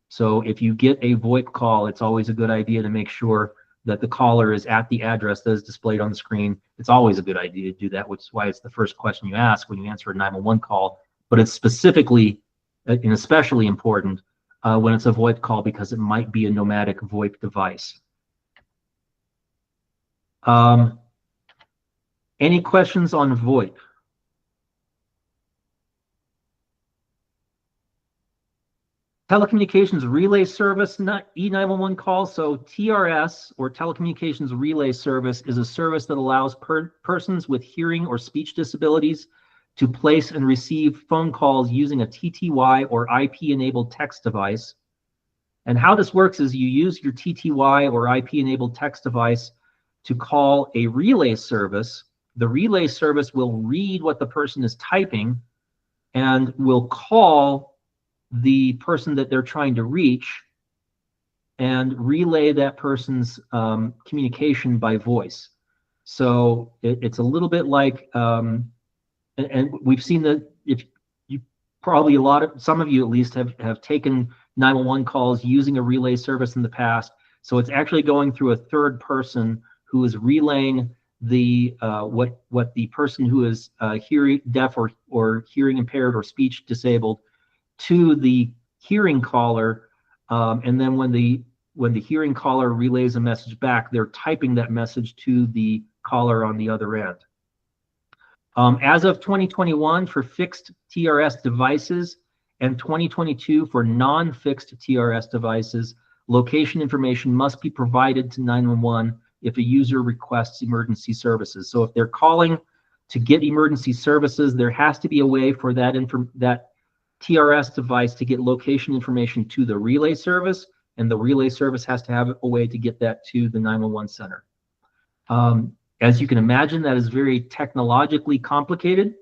So if you get a VoIP call, it's always a good idea to make sure that the caller is at the address that is displayed on the screen. It's always a good idea to do that, which is why it's the first question you ask when you answer a 911 call. But it's specifically and especially important when it's a VoIP call because it might be a nomadic VoIP device. Any questions on VoIP? Telecommunications relay service, not E911 calls. So TRS, or telecommunications relay service, is a service that allows persons with hearing or speech disabilities to place and receive phone calls using a TTY or IP-enabled text device. And how this works is you use your TTY or IP-enabled text device to call a relay service. The relay service will read what the person is typing and will call the person that they're trying to reach and relay that person's communication by voice. So it's a little bit like, and we've seen that if you probably some of you at least have taken 911 calls using a relay service in the past. So it's actually going through a third person who is relaying the what the person who is hearing deaf or hearing impaired or speech disabled to the hearing caller, and then when the hearing caller relays a message back, they're typing that message to the caller on the other end. As of 2021 for fixed TRS devices and 2022 for non-fixed TRS devices, location information must be provided to 911 if a user requests emergency services. So if they're calling to get emergency services, there has to be a way for that TRS device to get location information to the relay service, and the relay service has to have a way to get that to the 911 center. As you can imagine, that is very technologically complicated,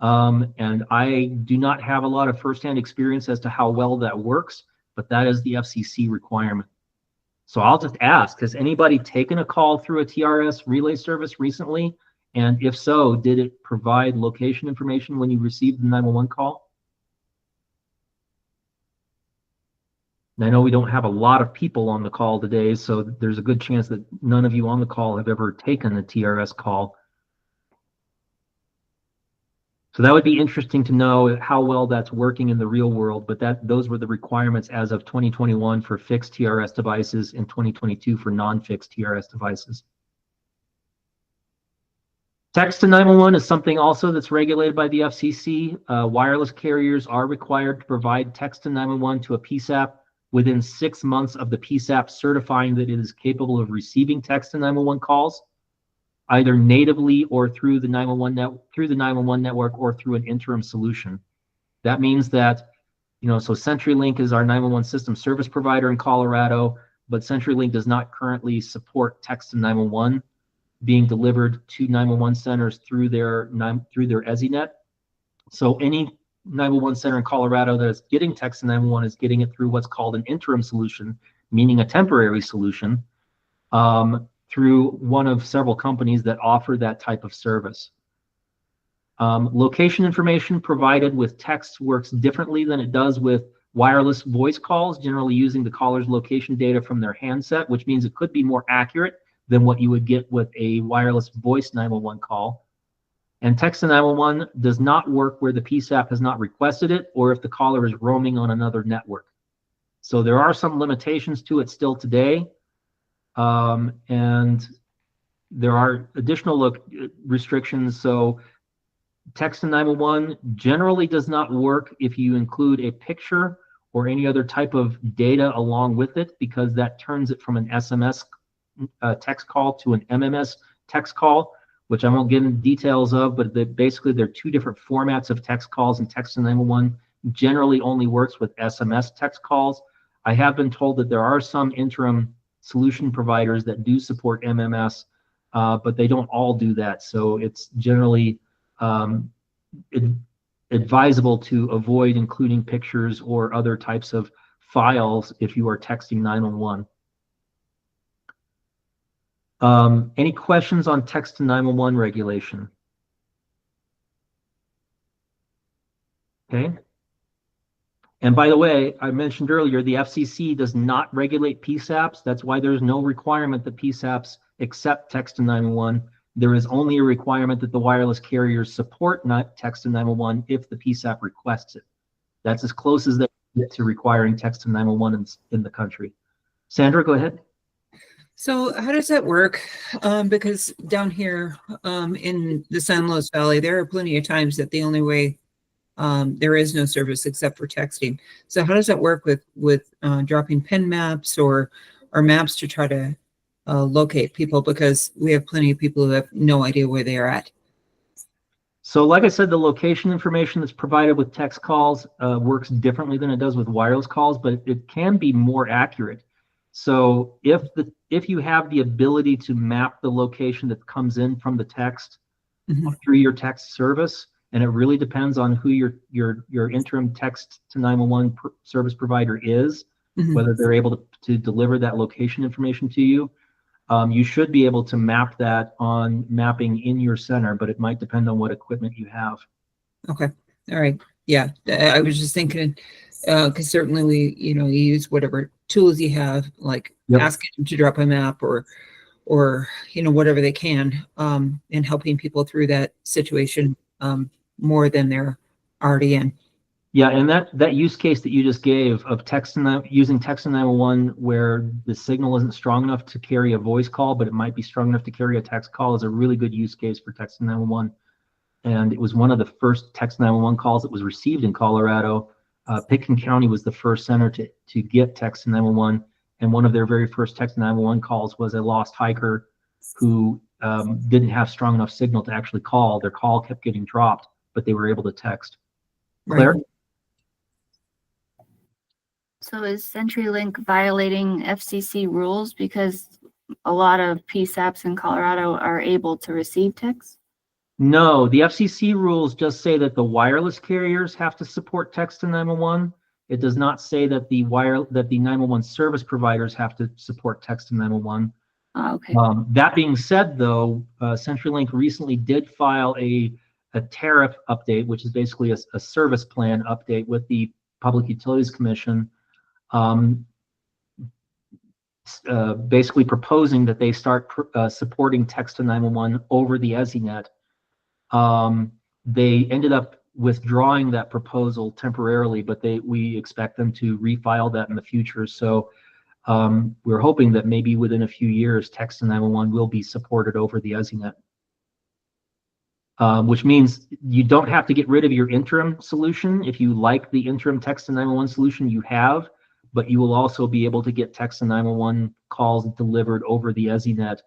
and I do not have a lot of firsthand experience as to how well that works, but that is the FCC requirement. So I'll just ask, has anybody taken a call through a TRS relay service recently? And if so, did it provide location information when you received the 911 call? And I know we don't have a lot of people on the call today, so there's a good chance that none of you on the call have ever taken a TRS call. So that would be interesting to know how well that's working in the real world, but those were the requirements as of 2021 for fixed TRS devices and 2022 for non-fixed TRS devices. Text to 911 is something also that's regulated by the FCC. Wireless carriers are required to provide text to 911 to a PSAP within 6 months of the PSAP certifying that it is capable of receiving text to 911 calls, either natively or through the 911 network or through an interim solution. That means that, so CenturyLink is our 911 system service provider in Colorado, but CenturyLink does not currently support text to 911 being delivered to 911 centers through their EZNet. So any 911 center in Colorado that is getting text to 911 is getting it through what's called an interim solution, meaning a temporary solution, through one of several companies that offer that type of service. Location information provided with text works differently than it does with wireless voice calls, generally using the caller's location data from their handset, which means it could be more accurate than what you would get with a wireless voice 911 call. And text to 911 does not work where the PSAP has not requested it or if the caller is roaming on another network. So there are some limitations to it still today. And there are additional restrictions. So text to 911 generally does not work if you include a picture or any other type of data along with it, because that turns it from an SMS text call to an MMS text call, which I won't get into details of, but basically they're two different formats of text calls, and text to 911 generally only works with SMS text calls. I have been told that there are some interim solution providers that do support MMS, but they don't all do that. So it's generally advisable to avoid including pictures or other types of files if you are texting 911. Any questions on text to 911 regulation? Okay. And by the way, I mentioned earlier, the FCC does not regulate PSAPs. That's why there's no requirement that PSAPs accept text to 911. There is only a requirement that the wireless carriers support text to 911 if the PSAP requests it. That's as close as they to requiring text to 911 in the country. Sandra, go ahead. So how does that work? Because down here in the San Luis Valley, there are plenty of times that the only way there is no service except for texting. So how does that work with dropping pin maps or maps to try to locate people? Because we have plenty of people who have no idea where they are at. So like I said, the location information that's provided with text calls works differently than it does with wireless calls, but it can be more accurate. So if you have the ability to map the location that comes in from the text through your text service, and it really depends on who your interim text to 911 service provider is, whether they're able to deliver that location information to you. You should be able to map that on mapping in your center, but it might depend on what equipment you have. Okay. All right. Yeah. I was just thinking, because certainly you use whatever tools you have, like asking them to drop a map or whatever they can, and helping people through that situation more than they're already in. Yeah, and that use case that you just gave of using text to 911 where the signal isn't strong enough to carry a voice call, but it might be strong enough to carry a text call is a really good use case for text to 911. And it was one of the first text 911 calls that was received in Colorado. Pitkin County was the first center to get text to 911, and one of their very first text 911 calls was a lost hiker who didn't have strong enough signal to actually call. Their call kept getting dropped, but they were able to text. Claire? Right. So is CenturyLink violating FCC rules because a lot of PSAPs in Colorado are able to receive text? No, the FCC rules just say that the wireless carriers have to support text to 911. It does not say that the 911 service providers have to support text to 911. Okay. That being said, though, CenturyLink recently did file a tariff update, which is basically a service plan update with the Public Utilities Commission, basically proposing that they start supporting text to 911 over the EZNet. They ended up withdrawing that proposal temporarily, but we expect them to refile that in the future. So we're hoping that maybe within a few years, text to 911 will be supported over the EZNet. Which means you don't have to get rid of your interim solution. If you like the interim text to 911 solution you have, but you will also be able to get text to 911 calls delivered over the EZNet,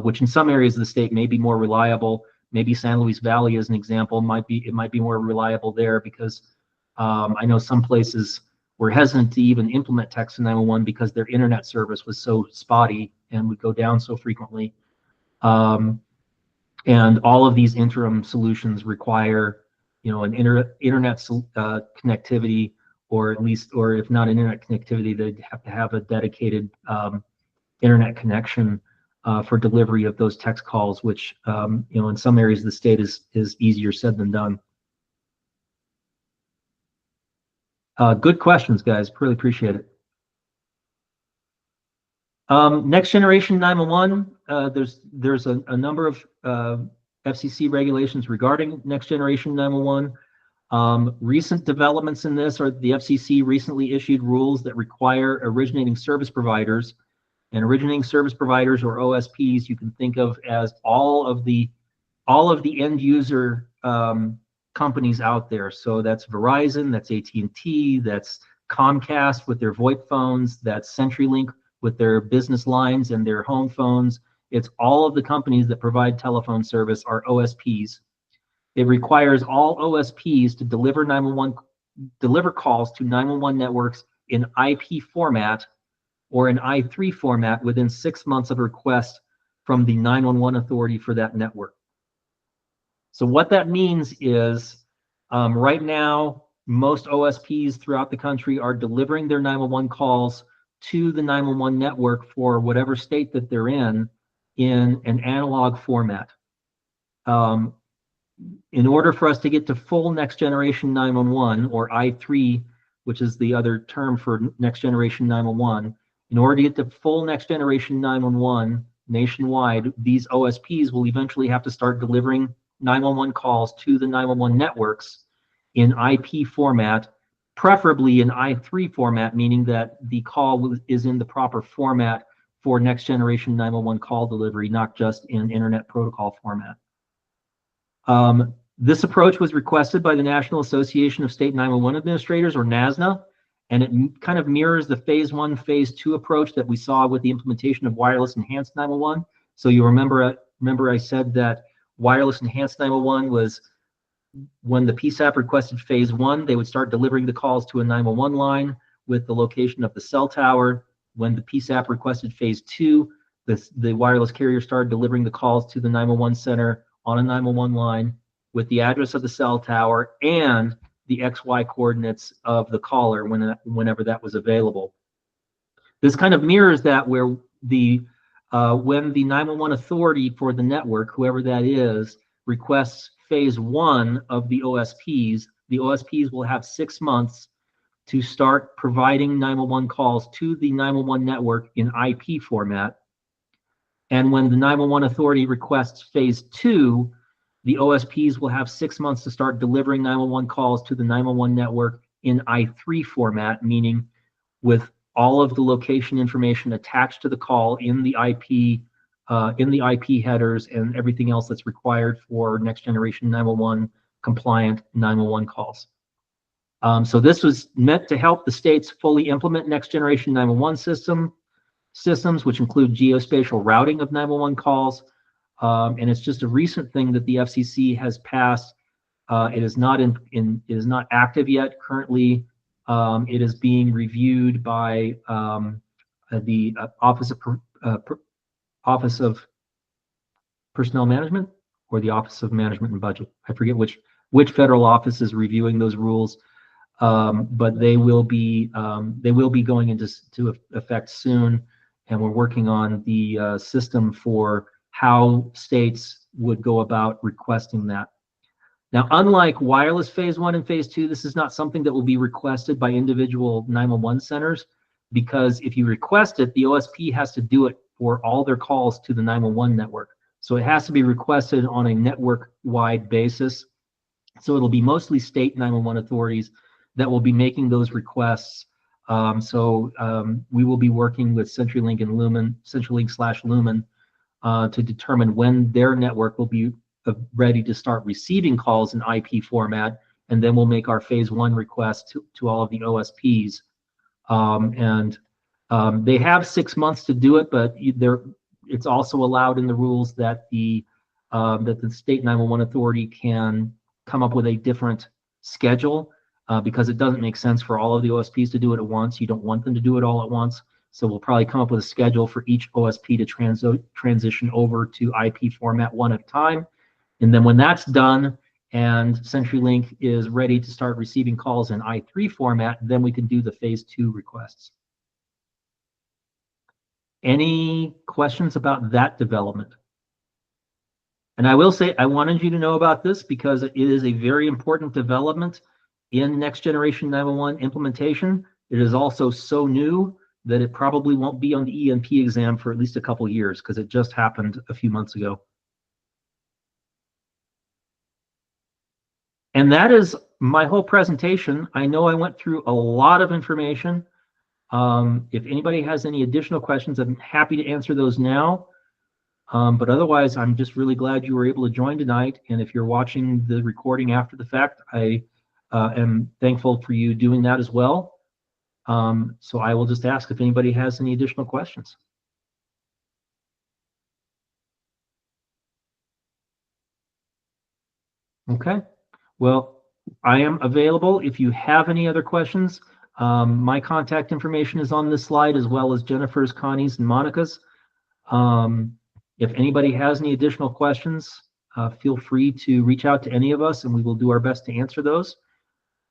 which in some areas of the state may be more reliable. Maybe San Luis Valley, as an example, it might be more reliable there because I know some places were hesitant to even implement text to 911 because their internet service was so spotty and would go down so frequently. And all of these interim solutions require, an internet connectivity, or if not internet connectivity, they'd have to have a dedicated internet connection for delivery of those text calls, which in some areas of the state is easier said than done. Good questions, guys. Really appreciate it. Next generation 911. There's a number of FCC regulations regarding next generation 911. Recent developments in this are the FCC recently issued rules that require originating service providers. And originating service providers, or OSPs, you can think of as all of the end user companies out there. So that's Verizon, that's AT&T, that's Comcast with their VoIP phones, that's CenturyLink with their business lines and their home phones. It's all of the companies that provide telephone service are OSPs. It requires all OSPs to deliver calls to 911 networks in IP format or an I3 format within 6 months of request from the 911 authority for that network. So what that means is right now, most OSPs throughout the country are delivering their 911 calls to the 911 network for whatever state that they're in an analog format. In order for us to get to full next generation 911, or I3, which is the other term for next generation 911, in order to get to full next generation 911 nationwide, these OSPs will eventually have to start delivering 911 calls to the 911 networks in IP format preferably in I3 format, meaning that the call is in the proper format for next generation 911 call delivery, not just in internet protocol format. This approach was requested by the National Association of State 911 Administrators, or NASNA, and it kind of mirrors the phase 1, phase 2 approach that we saw with the implementation of wireless enhanced 911. So you remember I said that wireless enhanced 911 was when the PSAP requested phase 1, they would start delivering the calls to a 911 line with the location of the cell tower. When the PSAP requested phase 2, the wireless carrier started delivering the calls to the 911 center on a 911 line with the address of the cell tower and the XY coordinates of the caller whenever that was available. This kind of mirrors that where when the 911 authority for the network, whoever that is, requests phase 1 of the OSPs will have 6 months to start providing 911 calls to the 911 network in IP format. And when the 911 authority requests phase 2, the OSPs will have 6 months to start delivering 911 calls to the 911 network in I3 format, meaning with all of the location information attached to the call in the IP headers and everything else that's required for next generation 911 compliant 911 calls. So this was meant to help the states fully implement next generation 911 systems, which include geospatial routing of 911 calls. And it's just a recent thing that the FCC has passed. It is not it is not active yet. Currently, it is being reviewed by the Office of Personnel Management, or the Office of Management and Budget. I forget which federal office is reviewing those rules, but they will be going into effect soon, and we're working on the system for how states would go about requesting that. Now, unlike wireless phase 1 and phase 2, this is not something that will be requested by individual 911 centers, because if you request it, the OSP has to do it for all their calls to the 911 network. So it has to be requested on a network-wide basis. So it'll be mostly state 911 authorities that will be making those requests. We will be working with CenturyLink and Lumen, CenturyLink/Lumen, to determine when their network will be ready to start receiving calls in IP format, and then we'll make our phase 1 request to all of the OSPs. They have 6 months to do it, but it's also allowed in the rules that the state 911 authority can come up with a different schedule, because it doesn't make sense for all of the OSPs to do it at once. You don't want them to do it all at once. So we'll probably come up with a schedule for each OSP to transition over to IP format one at a time. And then when that's done and CenturyLink is ready to start receiving calls in I3 format, then we can do the phase 2 requests. Any questions about that development? And I will say, I wanted you to know about this because it is a very important development in next generation 911 implementation. It is also so new that it probably won't be on the ENP exam for at least a couple years, because it just happened a few months ago. And that is my whole presentation. I know I went through a lot of information. If anybody has any additional questions, I'm happy to answer those now. But otherwise, I'm just really glad you were able to join tonight. And if you're watching the recording after the fact, I am thankful for you doing that as well. So I will just ask if anybody has any additional questions. Okay. Well, I am available if you have any other questions. My contact information is on this slide, as well as Jennifer's, Connie's, and Monica's. If anybody has any additional questions, feel free to reach out to any of us, and we will do our best to answer those.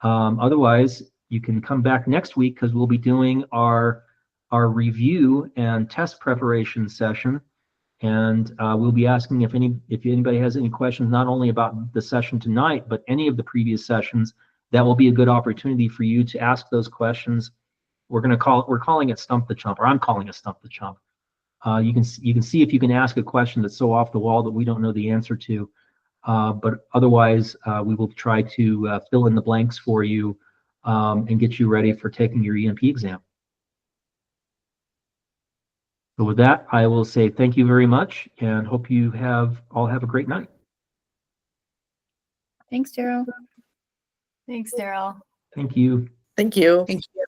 Otherwise, you can come back next week, because we'll be doing our review and test preparation session. And we'll be asking if anybody has any questions, not only about the session tonight, but any of the previous sessions. That will be a good opportunity for you to ask those questions. We're calling it Stump the Chump, or I'm calling it Stump the Chump. You can see if you can ask a question that's so off the wall that we don't know the answer to. But otherwise, we will try to fill in the blanks for you and get you ready for taking your ENP exam. So with that, I will say thank you very much and hope you all have a great night. Thanks, Daryl. Thanks, Daryl. Thank you. Thank you. Thank you.